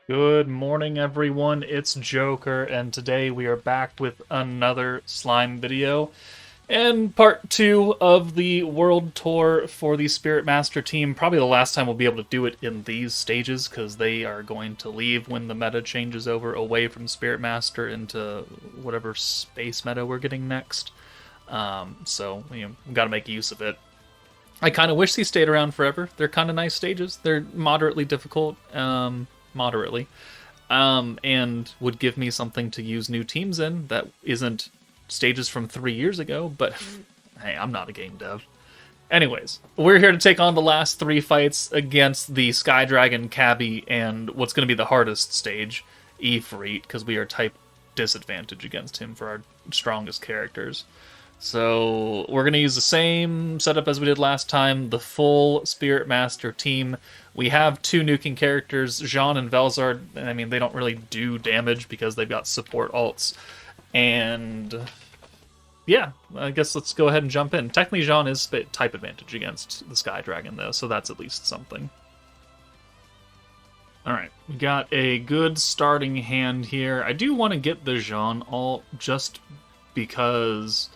Good morning, everyone. It's Joker, and today we are back with another slime video and part two of the world tour for the Spirit Master team. Probably the last time we'll be able to do it in these stages because they are going to leave when the meta changes over away from Spirit Master into whatever space meta we're getting next. So, we've got to make use of it. I kind of wish these stayed around forever. They're kind of nice stages. They're moderately difficult, moderately, and would give me something to use new teams in that isn't stages from 3 years ago. But hey, I'm not a game dev. Anyways, we're here to take on the last three fights against the Sky Dragon, Chabby, and what's going to be the hardest stage, Ifrit, because we are type disadvantage against him for our strongest characters. So we're going to use the same setup as we did last time, the full Spirit Master team. We have two nuking characters, Jean and Velzard. I mean, they don't really do damage because they've got support alts. And yeah, I guess let's go ahead and jump in. Technically, Jean is type advantage against the Sky Dragon, though, so that's at least something. Alright, we got a good starting hand here. I do want to get the Jean alt just because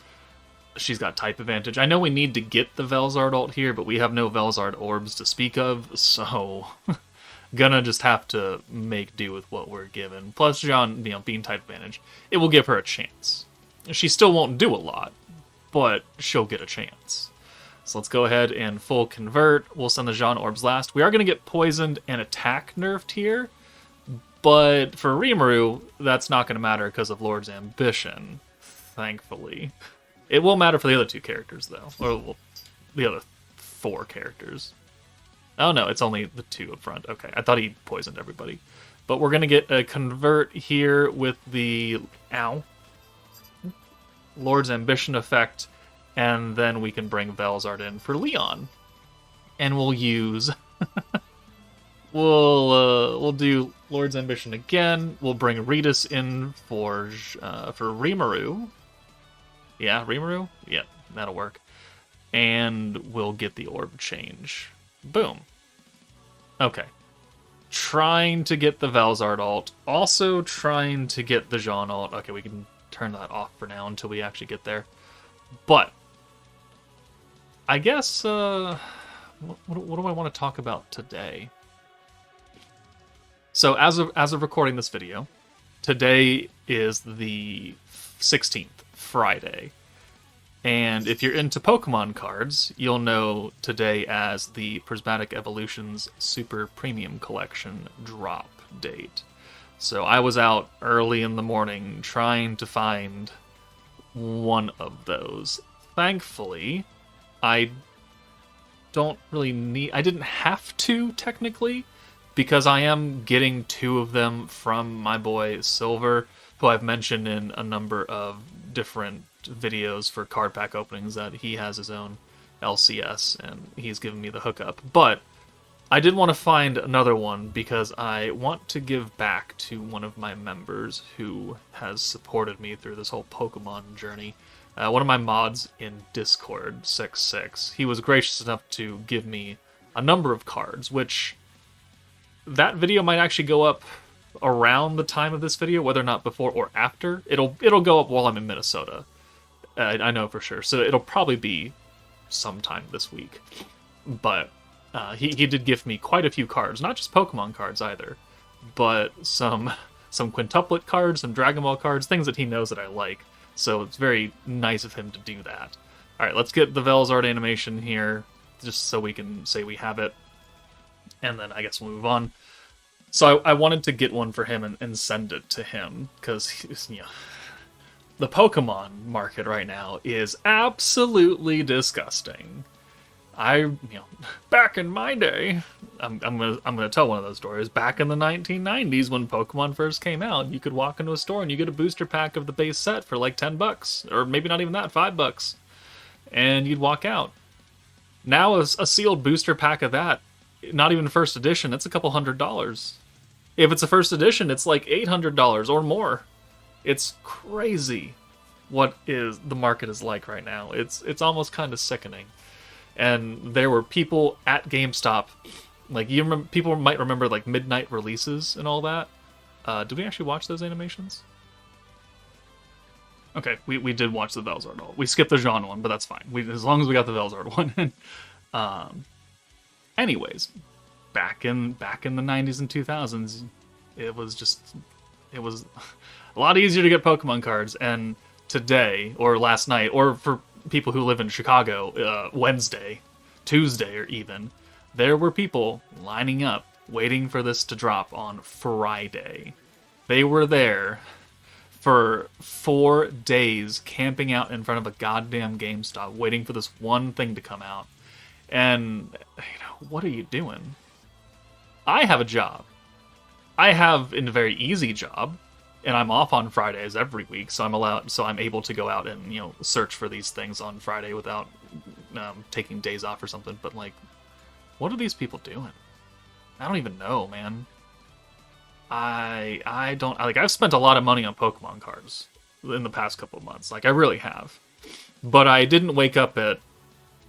she's got type advantage. I know we need to get the Velzard ult here, but we have no Velzard orbs to speak of, so gonna just have to make do with what we're given. Plus, Jean, being type advantage, it will give her a chance. She still won't do a lot, but she'll get a chance. So let's go ahead and full convert. We'll send the Jean orbs last. We are going to get poisoned and attack nerfed here, but for Rimuru, that's not going to matter because of Lord's Ambition, thankfully. It will matter for the other two characters, though. Or well, the other four characters. Oh, no, it's only the two up front. Okay, I thought he poisoned everybody. But we're going to get a convert here with the... Ow. Lord's Ambition effect. And then we can bring Velzard in for Leon. And we'll use... we'll do Lord's Ambition again. We'll bring Ritas in for Rimuru. Yeah, Rimuru? Yeah, that'll work. And we'll get the orb change. Boom. Okay. Trying to get the Velzard ult. Also trying to get the Jean ult. Okay, we can turn that off for now until we actually get there. But I guess, what do I want to talk about today? So as of recording this video, today is the 16th. Friday. And if you're into Pokemon cards, you'll know today as the Prismatic Evolutions Super Premium Collection drop date. So I was out early in the morning trying to find one of those. Thankfully, I didn't have to, technically, because I am getting two of them from my boy Silver, who I've mentioned in a number of different videos for card pack openings that he has his own LCS and he's given me the hookup. But I did want to find another one because I want to give back to one of my members who has supported me through this whole Pokemon journey. One of my mods in Discord, 66, he was gracious enough to give me a number of cards, which that video might actually go up around the time of this video, whether or not before or after. It'll go up while I'm in Minnesota. I know for sure. So it'll probably be sometime this week. But he did give me quite a few cards, not just Pokemon cards either, but some quintuplet cards, some Dragon Ball cards, things that he knows that I like. So it's very nice of him to do that. All right, let's get the Velzard animation here, just so we can say we have it, and then I guess we'll move on. So I wanted to get one for him and send it to him, because, the Pokemon market right now is absolutely disgusting. Back in my day, I'm gonna tell one of those stories. Back in the 1990s, when Pokemon first came out, you could walk into a store and you get a booster pack of the base set for like $10, or maybe not even that, $5, and you'd walk out. Now a sealed booster pack of that, not even first edition, it's a couple $100. If it's a first edition, it's like $800 or more. It's crazy what the market is like right now. It's almost kind of sickening. And there were people at GameStop Like, people might remember, like, midnight releases and all that. Did we actually watch those animations? Okay, we did watch the Velzard all. We skipped the Jean one, but that's fine. As long as we got the Velzard one. Anyways, back in the 90s and 2000s, it was a lot easier to get Pokemon cards. And today, or last night, or for people who live in Chicago, Wednesday, Tuesday, or even, there were people lining up waiting for this to drop on Friday. They were there for 4 days camping out in front of a goddamn GameStop waiting for this one thing to come out. And, what are you doing? I have a job. I have a very easy job, and I'm off on Fridays every week, so I'm able to go out and, search for these things on Friday without taking days off or something. But, like, what are these people doing? I don't even know, man. I've spent a lot of money on Pokemon cards in the past couple of months. Like, I really have. But I didn't wake up at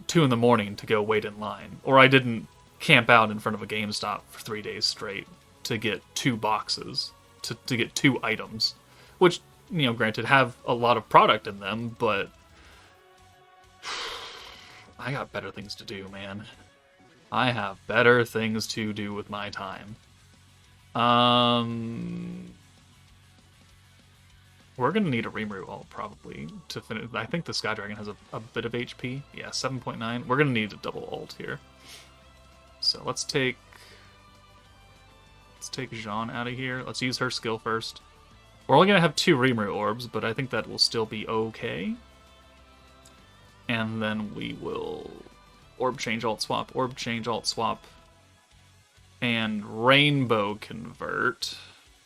2 in the morning to go wait in line. Or I didn't camp out in front of a GameStop for 3 days straight to get 2 boxes, to get 2 items. Which, granted, have a lot of product in them, but I got better things to do, man. I have better things to do with my time. We're gonna need a Rimuru ult probably to finish. I think the Sky Dragon has a bit of HP. Yeah, 7.9. We're gonna need a double ult here. So let's take Jean out of here. Let's use her skill first. We're only gonna have 2 Rimuru orbs, but I think that will still be okay. And then we will orb change, alt swap, orb change, alt swap. And Rainbow Convert,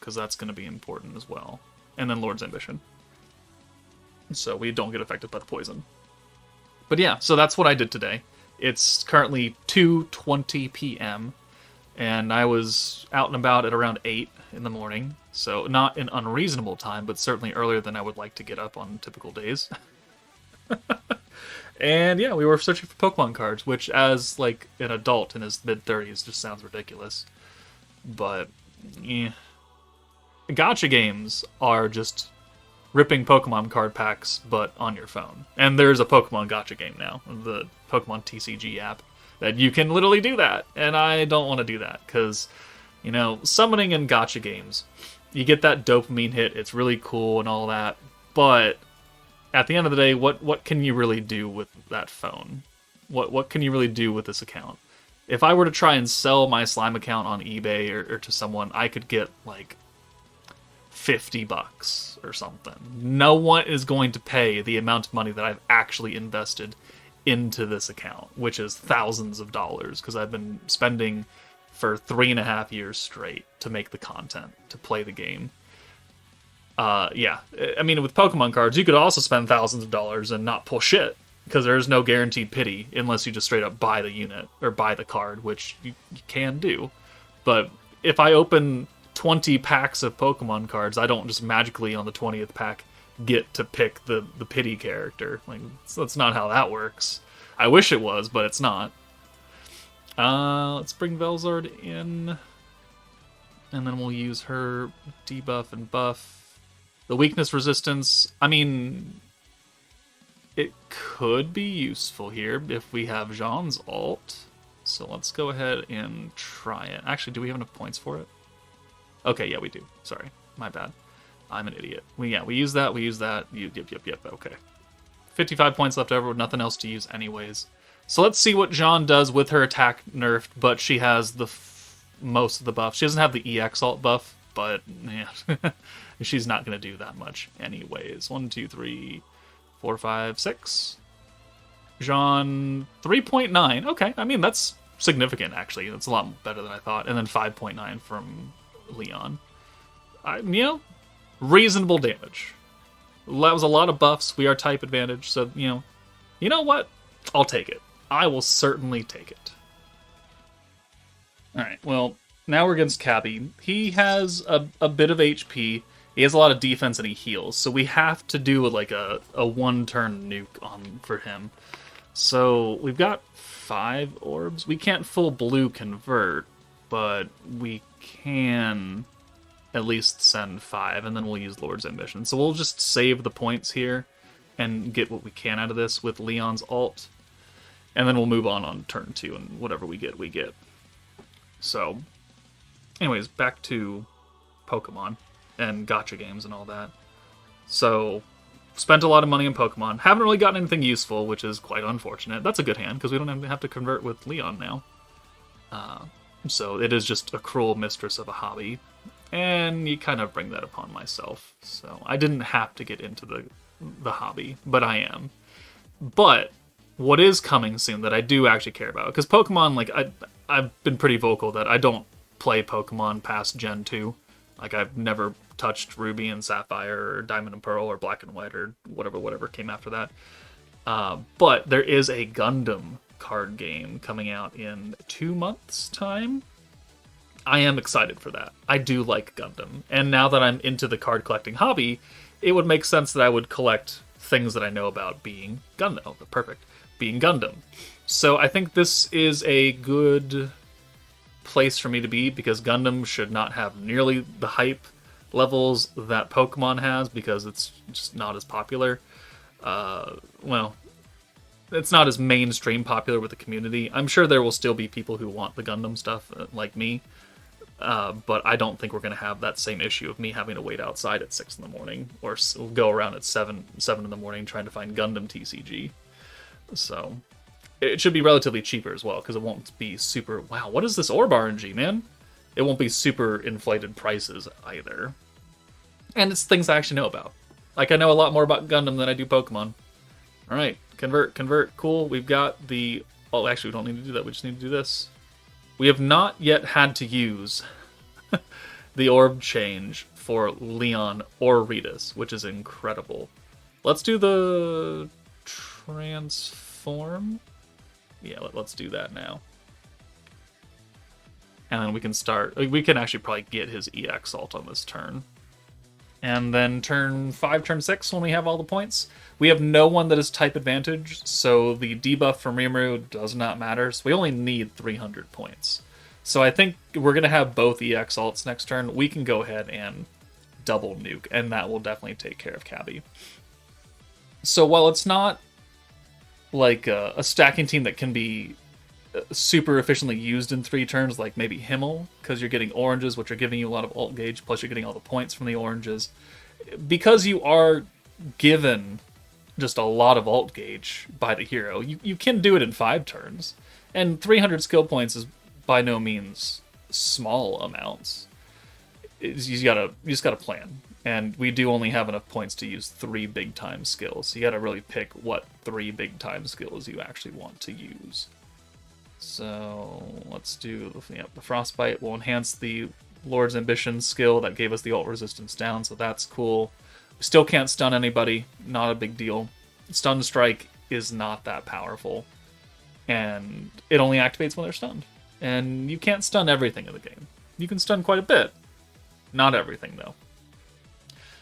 because that's going to be important as well. And then Lord's Ambition. So we don't get affected by the poison. But yeah, so that's what I did today. It's currently 2:20 p.m. And I was out and about at around 8 in the morning. So not an unreasonable time, but certainly earlier than I would like to get up on typical days. And yeah, we were searching for Pokemon cards, which as like an adult in his mid-30s just sounds ridiculous. But yeah. Gacha games are just ripping Pokemon card packs, but on your phone. And there's a Pokemon Gacha game now, the Pokemon TCG app, that you can literally do that. And I don't want to do that, because, summoning in Gacha games, you get that dopamine hit, it's really cool and all that, but at the end of the day, what can you really do with that phone? What can you really do with this account? If I were to try and sell my slime account on eBay or to someone, I could get like $50 or something. No one is going to pay the amount of money that I've actually invested into this account, which is thousands of dollars, because I've been spending for 3.5 years straight to make the content, to play the game. Yeah, I mean, with Pokemon cards, you could also spend thousands of dollars and not pull shit, because there's no guaranteed pity unless you just straight up buy the unit or buy the card, which you can do. But if I open 20 packs of Pokemon cards, I don't just magically on the 20th pack get to pick the pity character. Like, that's not how that works. I wish it was, but it's not. Let's bring Velzard in, and then we'll use her debuff and buff. The weakness resistance, I mean, it could be useful here if we have Jean's ult. So let's go ahead and try it. Actually, do we have enough points for it? Okay, yeah, we do. Sorry, my bad. I'm an idiot. We use that, Yep, okay. 55 points left over with nothing else to use anyways. So let's see what Jean does with her attack nerfed, but she has most of the buff. She doesn't have the EX ult buff, but yeah. She's not going to do that much anyways. 1, 2, 3, 4, 5, 6. Jean, 3.9. Okay, I mean, that's significant, actually. That's a lot better than I thought. And then 5.9 from Leon. Reasonable damage. That was a lot of buffs. We are type advantage, so, you know what? I'll take it. I will certainly take it. Alright, well, now we're against Chabby. He has a bit of HP. He has a lot of defense and he heals, so we have to do like a one-turn nuke for him. So we've got 5 orbs. We can't full blue convert, but we can at least send 5, and then we'll use Lord's Ambition. So we'll just save the points here and get what we can out of this with Leon's ult. And then we'll move on turn 2, and whatever we get, we get. So, anyways, back to Pokemon and gacha games and all that. So, spent a lot of money on Pokemon. Haven't really gotten anything useful, which is quite unfortunate. That's a good hand, because we don't even have to convert with Leon now. So it is just a cruel mistress of a hobby. And you kind of bring that upon myself. So I didn't have to get into the hobby, but I am. But what is coming soon that I do actually care about, because Pokemon, like, I've been pretty vocal that I don't play Pokemon past Gen 2. Like, I've never touched Ruby and Sapphire or Diamond and Pearl or Black and White or whatever came after that. But there is a Gundam card game coming out in 2 months' time. I am excited for that. I do like Gundam. And now that I'm into the card collecting hobby, it would make sense that I would collect things that I know about being Gundam. Oh, perfect. Being Gundam. So I think this is a good place for me to be, because Gundam should not have nearly the hype levels that Pokemon has, because it's just not as popular. Well, it's not as mainstream popular with the community. I'm sure there will still be people who want the Gundam stuff, like me. But I don't think we're going to have that same issue of me having to wait outside at 6 in the morning, or go around at 7 in the morning trying to find Gundam TCG. So it should be relatively cheaper as well, because it won't be super... Wow, what is this orb RNG, man? It won't be super inflated prices either. And it's things I actually know about. Like, I know a lot more about Gundam than I do Pokemon. Alright, convert, cool. We've got the... Oh, actually, we don't need to do that. We just need to do this. We have not yet had to use the orb change for Leon or Ritas, which is incredible. Let's do the transform. Yeah, let's do that now. And then we can start... We can actually probably get his EX ult on this turn. And then turn 5, turn 6, when we have all the points. We have no one that is type advantage, so the debuff from Rimuru does not matter. So we only need 300 points. So I think we're going to have both EX ults next turn. We can go ahead and double nuke, and that will definitely take care of Chabby. So while it's not like a stacking team that can be super efficiently used in 3 turns, like maybe Himmel, because you're getting oranges, which are giving you a lot of ult gauge, plus you're getting all the points from the oranges. Because you are given just a lot of ult gauge by the hero, you can do it in 5 turns. And 300 skill points is by no means small amounts. You just gotta plan. And we do only have enough points to use 3 big time skills. So you gotta really pick what 3 big time skills you actually want to use. So let's do the Frostbite. Will enhance the Lord's Ambition skill that gave us the ult resistance down, so that's cool. We still can't stun anybody, not a big deal. Stun Strike is not that powerful, and it only activates when they're stunned. And you can't stun everything in the game. You can stun quite a bit. Not everything, though.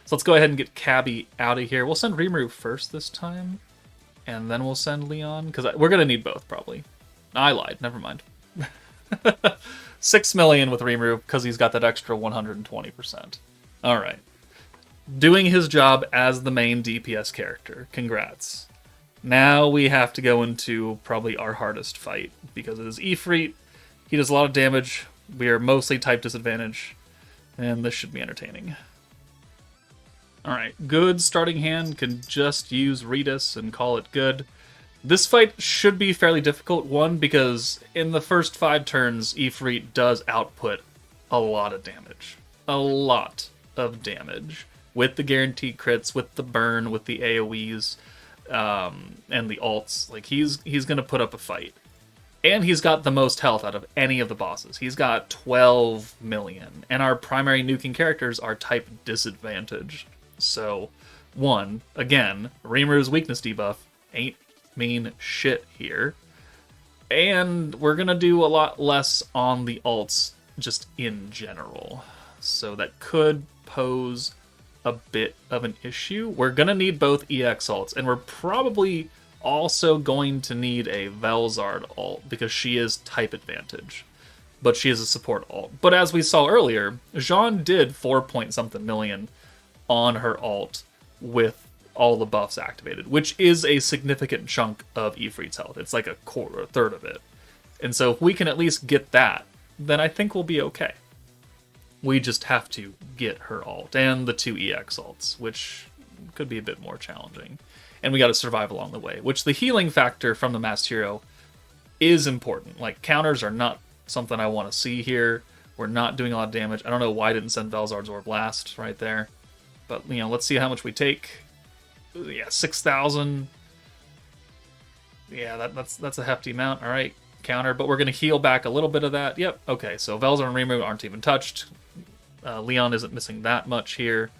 So let's go ahead and get Chabby out of here. We'll send Rimuru first this time, and then we'll send Leon, because we're going to need both, probably. I lied. Never mind. 6 million with Rimuru because he's got that extra 120%. All right. Doing his job as the main DPS character. Congrats. Now we have to go into probably our hardest fight, because it is Ifrit. He does a lot of damage. We are mostly type disadvantage, and this should be entertaining. All right. Good starting hand. Can just use Ritas and call it good. This fight should be fairly difficult, one, because in the first 5 turns, Ifrit does output a lot of damage. A lot of damage. With the guaranteed crits, with the burn, with the AoEs, and the ults. Like, he's going to put up a fight. And he's got the most health out of any of the bosses. He's got 12 million. And our primary nuking characters are type disadvantaged. So, one, again, Rimuru's weakness debuff ain't mean shit here. And we're gonna do a lot less on the ults just in general. So that could pose a bit of an issue. We're gonna need both EX ults, and we're probably also going to need a Velzard ult because she is type advantage, but she is a support ult. But as we saw earlier, Jean did 4 point something million on her ult with all the buffs activated, which is a significant chunk of Ifrit's health. It's like a quarter, a third of it. And so if we can at least get that, then I think we'll be okay. We just have to get her ult and the 2 EX ults, which could be a bit more challenging. And we got to survive along the way, which the healing factor from the Masked Hero is important. Like, counters are not something I want to see here. We're not doing a lot of damage. I don't know why I didn't send Velzard's Orb last right there. But, you know, let's see how much we take. Yeah, 6,000. Yeah, that's a hefty amount. All right, counter. But we're going to heal back a little bit of that. Yep, okay, so Velzard and Rimuru aren't even touched. Leon isn't missing that much here.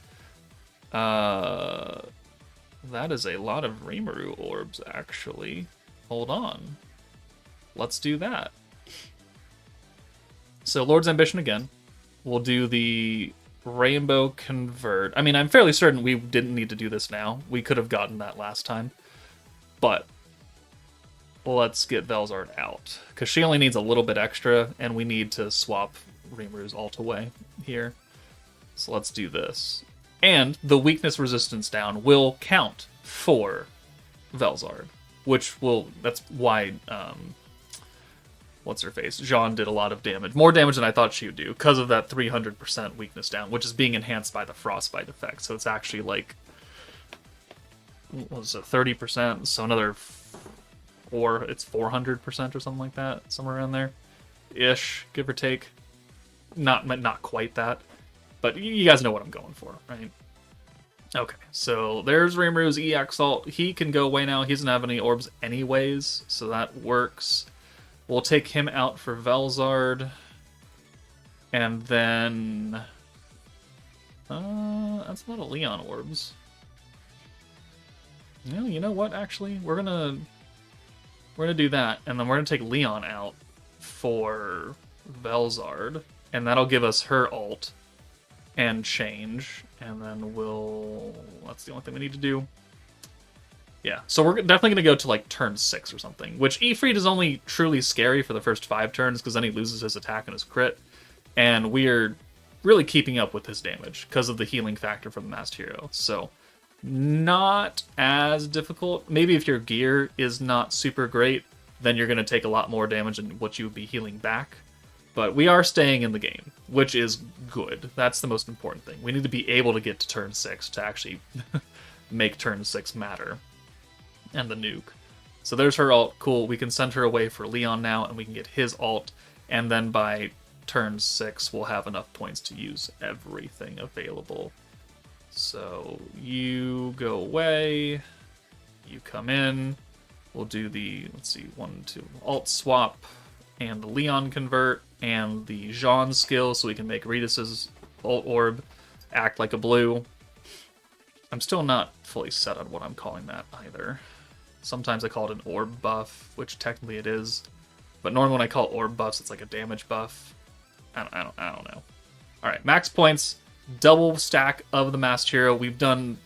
That is a lot of Rimuru orbs, actually. Hold on. Let's do that. So, Lord's Ambition again. We'll do the Rainbow Convert. I mean, I'm fairly certain we didn't need to do this now. We could have gotten that last time. But let's get Velzard out, because she only needs a little bit extra, and we need to swap Rimuru's ult away here. So let's do this. And the weakness resistance down will count for Velzard, which will, that's why, what's her face? Jean did a lot of damage. More damage than I thought she would do, because of that 300% weakness down, which is being enhanced by the Frostbite effect. So it's actually like, what was it, 30%? So another it's 400% or something like that, somewhere around there, ish, give or take. Not quite that, but you guys know what I'm going for, right? Okay, so there's Rimuru's EX ult. He can go away now. He doesn't have any orbs anyways, so that works. We'll take him out for Velzard, and then that's a lot of Leon orbs. No, you know what? Actually, we're gonna do that, and then we're gonna take Leon out for Velzard, and that'll give us her ult and change, and then that's the only thing we need to do. Yeah, so we're definitely gonna go to like turn 6 or something, which Ifrit is only truly scary for the first 5 turns, because then he loses his attack and his crit, and we're really keeping up with his damage because of the healing factor from the Masked Hero. So not as difficult. Maybe if your gear is not super great, then you're going to take a lot more damage than what you would be healing back. But we are staying in the game, which is good. That's the most important thing. We need to be able to get to turn 6 to actually make turn 6 matter. And the nuke. So there's her ult. Cool. We can send her away for Leon now, and we can get his ult. And then by turn 6, we'll have enough points to use everything available. So you go away, you come in, we'll do the, let's see, 1, 2, alt swap, and the Leon convert, and the Jean skill, so we can make Ritus's ult orb act like a blue. I'm still not fully set on what I'm calling that either. Sometimes I call it an orb buff, which technically it is, but normally when I call orb buffs, it's like a damage buff. I don't know. All right, max points. Double stack of the Masked Hero. We've done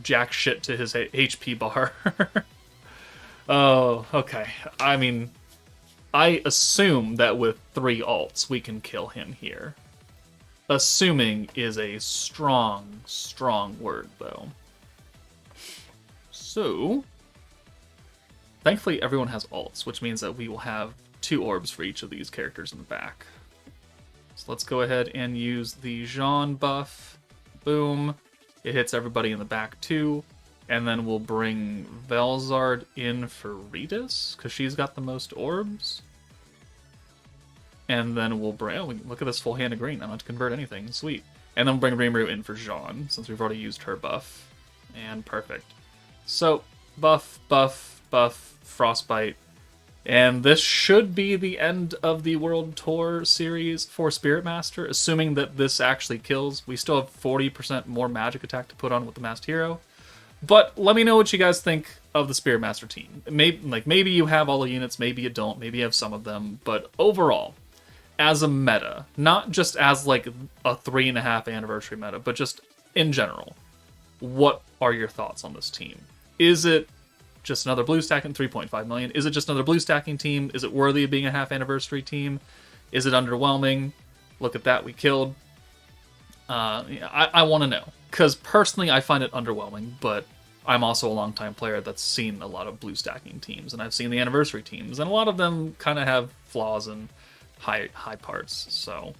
jack shit to his HP bar. Oh, okay. I mean, I assume that with 3 ults, we can kill him here. Assuming is a strong, strong word, though. So, thankfully everyone has ults, which means that we will have 2 orbs for each of these characters in the back. So let's go ahead and use the Jean buff. Boom. It hits everybody in the back too. And then we'll bring Velzard in for Ritus, because she's got the most orbs. And then we'll bring... Oh, look at this full hand of green. I don't have to convert anything. Sweet. And then we'll bring Rimuru in for Jean, since we've already used her buff. And perfect. So, buff, buff, buff, Frostbite. And this should be the end of the World Tour series for Spirit Master, assuming that this actually kills. We still have 40% more magic attack to put on with the Masked Hero. But let me know what you guys think of the Spirit Master team. Maybe you have all the units, maybe you don't, maybe you have some of them. But overall, as a meta, not just as like a 3.5 anniversary meta, but just in general, what are your thoughts on this team? Is it just another blue stacking 3.5 million. Is it just another blue stacking team? Is it worthy of being a half anniversary team? Is it underwhelming? Look at that, we killed. I want to know, because personally I find it underwhelming, but I'm also a longtime player that's seen a lot of blue stacking teams, and I've seen the anniversary teams, and a lot of them kind of have flaws and high parts. So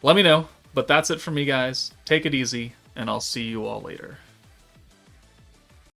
let me know. But that's it for me, guys. Take it easy, and I'll see you all later.